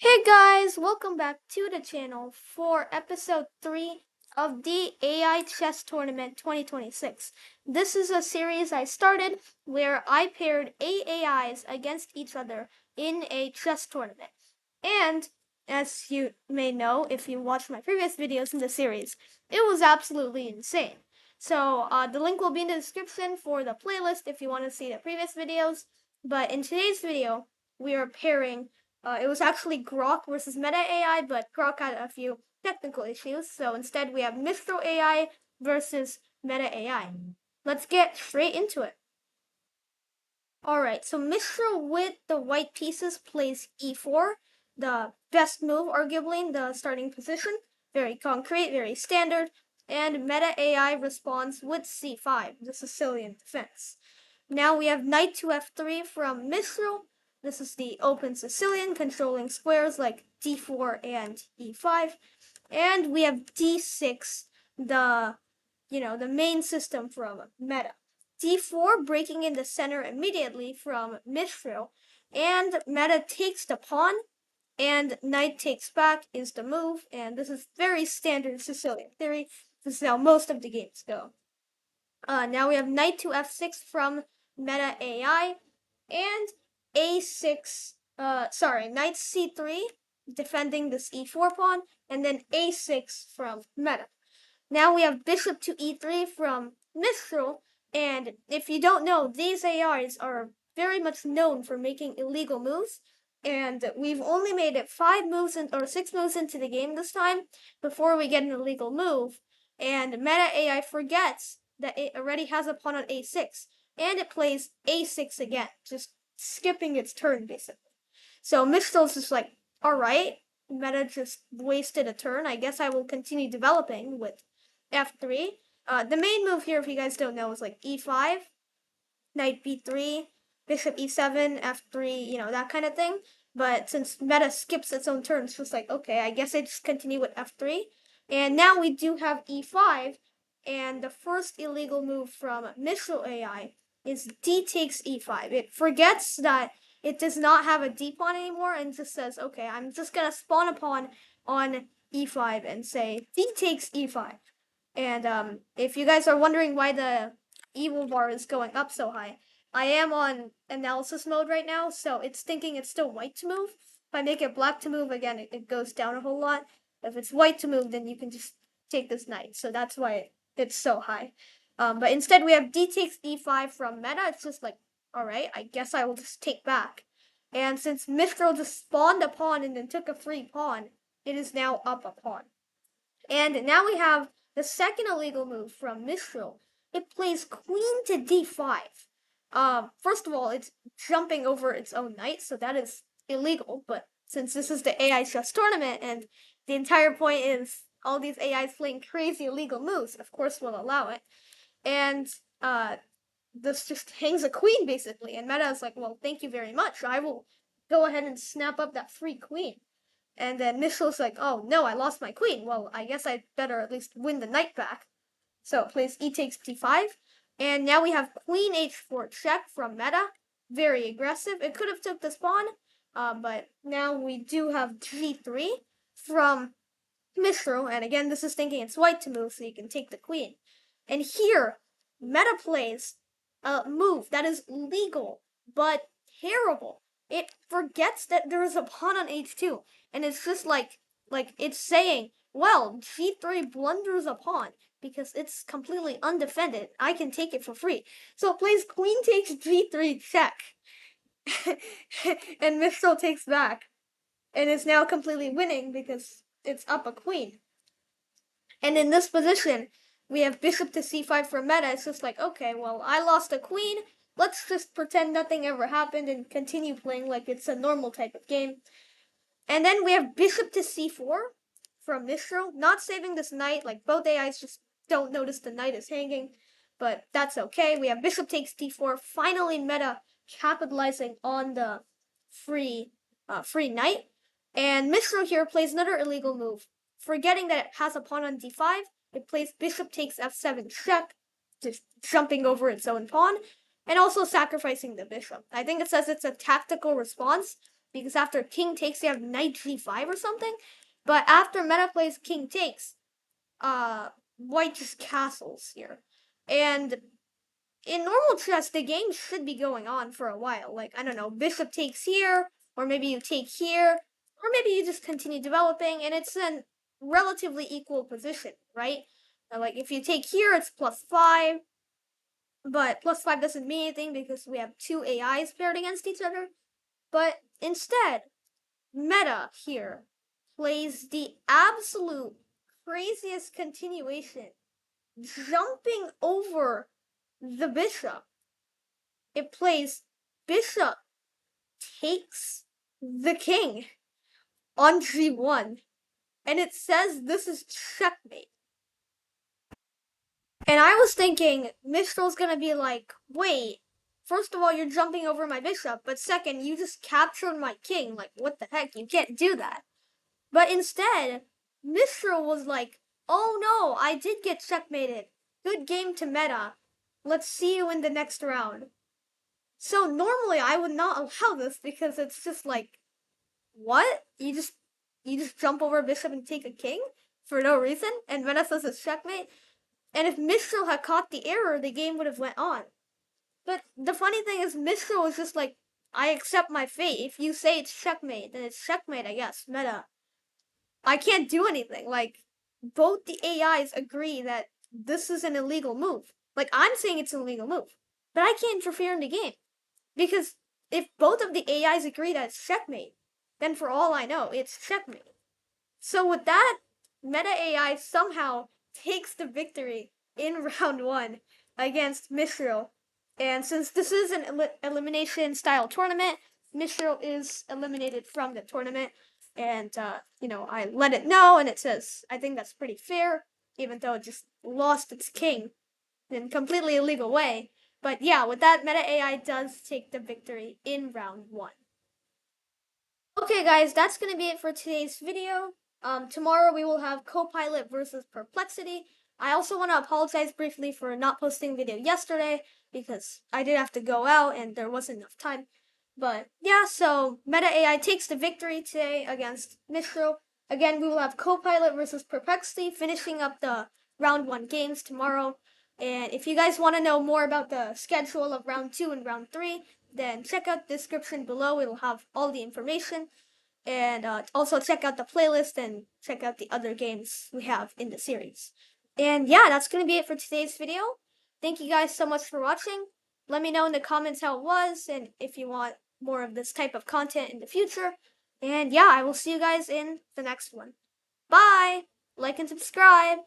Hey guys, welcome back to the channel for episode 3 of the AI Chess Tournament 2026. This is a series I started where I paired 8 AIs against each other in a chess tournament. And as you may know if you watched my previous videos in the series, it was absolutely insane. So the link will be in the description for the playlist if you want to see the previous videos. But in today's video, we are pairing it was actually Grok versus Meta AI, but Grok had a few technical issues, so instead we have Mistral AI versus Meta AI. Let's get straight into it. Alright, so Mistral with the white pieces plays e4, the best move arguably in the starting position, very concrete, very standard, and Meta AI responds with c5, the Sicilian defense. Now we have knight to f3 from Mistral. This is the open Sicilian controlling squares like d4 and e5. And we have d6, the main system from Meta. d4 breaking in the center immediately from Mistral, and Meta takes the pawn, and knight takes back is the move, and this is very standard Sicilian theory. This is how most of the games go. Now we have knight to f6 from Meta AI, and a6, knight c3, defending this e4 pawn, and then a6 from Meta. Now we have bishop to e3 from Mistral, and if you don't know, these AIs are very much known for making illegal moves, and we've only made it 5 moves or 6 moves into the game this time before we get an illegal move, and Meta AI forgets that it already has a pawn on a6, and it plays a6 again, just skipping its turn basically. So Mistral's just like, alright, Meta just wasted a turn, I guess I will continue developing with f3. The main move here, if you guys don't know, is like e5, knight b3, bishop e7, f3, that kind of thing. But since Meta skips its own turn, it's just like, okay, I guess I just continue with f3. And now we do have e5, and the first illegal move from Mistral AI is d takes e5. It forgets that it does not have a d pawn anymore and just says, okay, I'm just gonna spawn a pawn on e5 and say d takes e5. And if you guys are wondering why the evil bar is going up so high, I am on analysis mode right now, so it's thinking it's still white to move. If I make it black to move, again, it goes down a whole lot. If it's white to move, then you can just take this knight, so that's why it's so high. But instead we have d takes e5 from Meta. It's just like, alright, I guess I will just take back. And since Mistral just spawned a pawn and then took a free pawn, it is now up a pawn. And now we have the second illegal move from Mistral. It plays queen to d5. First of all, it's jumping over its own knight, so that is illegal. But since this is the AI chess tournament, and the entire point is all these AIs playing crazy illegal moves, of course we'll allow it. And this just hangs a queen basically, and Meta is like, well, thank you very much. I will go ahead and snap up that free queen. And then Mistral's like, oh no, I lost my queen. Well, I guess I'd better at least win the knight back. So it plays e takes d5. And now we have queen h4 check from Meta. Very aggressive. It could have took this pawn, but now we do have g3 from Mistral. And again, this is thinking it's white to move so you can take the queen. And here, Meta plays a move that is legal, but terrible. It forgets that there is a pawn on h2, and it's just like it's saying, well, g3 blunders a pawn because it's completely undefended. I can take it for free. So it plays queen takes g3 check, and Mistral takes back, and is now completely winning because it's up a queen. And in this position, we have bishop to c5 for Meta. It's just like, okay, well, I lost a queen. Let's just pretend nothing ever happened and continue playing like it's a normal type of game. And then we have bishop to c4 from Mistral, not saving this knight. Like, both AIs just don't notice the knight is hanging, but that's okay. We have bishop takes d4, finally Meta capitalizing on the free knight. And Mistral here plays another illegal move. Forgetting that it has a pawn on d5, it plays bishop takes f7 check, just jumping over its own pawn, and also sacrificing the bishop. I think it says it's a tactical response, because after king takes, they have knight g5 or something. But after meta plays king takes, white just castles here. And in normal chess, the game should be going on for a while. Like, I don't know, bishop takes here, or maybe you take here, or maybe you just continue developing, and it's a relatively equal position, right? Like, if you take here, it's +5, but +5 doesn't mean anything because we have two AIs paired against each other. But instead, meta here plays the absolute craziest continuation, jumping over the bishop. It plays bishop takes the king on g1, and it says this is checkmate. And I was thinking Mistral's gonna be like, wait, first of all, you're jumping over my bishop, but second, you just captured my king. Like, what the heck? You can't do that. But instead, Mistral was like, oh no, I did get checkmated. Good game to meta. Let's see you in the next round. So normally I would not allow this because it's just like, what? You just jump over a bishop and take a king for no reason, and meta says it's checkmate. And if Mistral had caught the error, the game would have went on. But the funny thing is, Mistral was just like, I accept my fate. If you say it's checkmate, then it's checkmate, I guess. Meta. I can't do anything. Like, both the AIs agree that this is an illegal move. Like, I'm saying it's an illegal move, but I can't interfere in the game. Because if both of the AIs agree that it's checkmate, then for all I know, it's checkmate. So with that, Meta AI somehow takes the victory in round 1 against Mistral. And since this is an elimination style tournament, Mistral is eliminated from the tournament. And, I let it know, and it says, I think that's pretty fair, even though it just lost its king in a completely illegal way. But yeah, with that, Meta AI does take the victory in round 1. Okay, guys, that's going to be it for today's video. Tomorrow we will have Copilot versus Perplexity. I also want to apologize briefly for not posting a video yesterday because I did have to go out and there wasn't enough time. But yeah, so Meta AI takes the victory today against Mistral. Again, we will have Copilot versus Perplexity finishing up the round 1 games tomorrow. And if you guys want to know more about the schedule of round 2 and round 3, then check out the description below. It will have all the information. And also check out the playlist and check out the other games we have in the series. And yeah, that's going to be it for today's video. Thank you guys so much for watching. Let me know in the comments how it was and if you want more of this type of content in the future. And yeah, I will see you guys in the next one. Bye! Like and subscribe!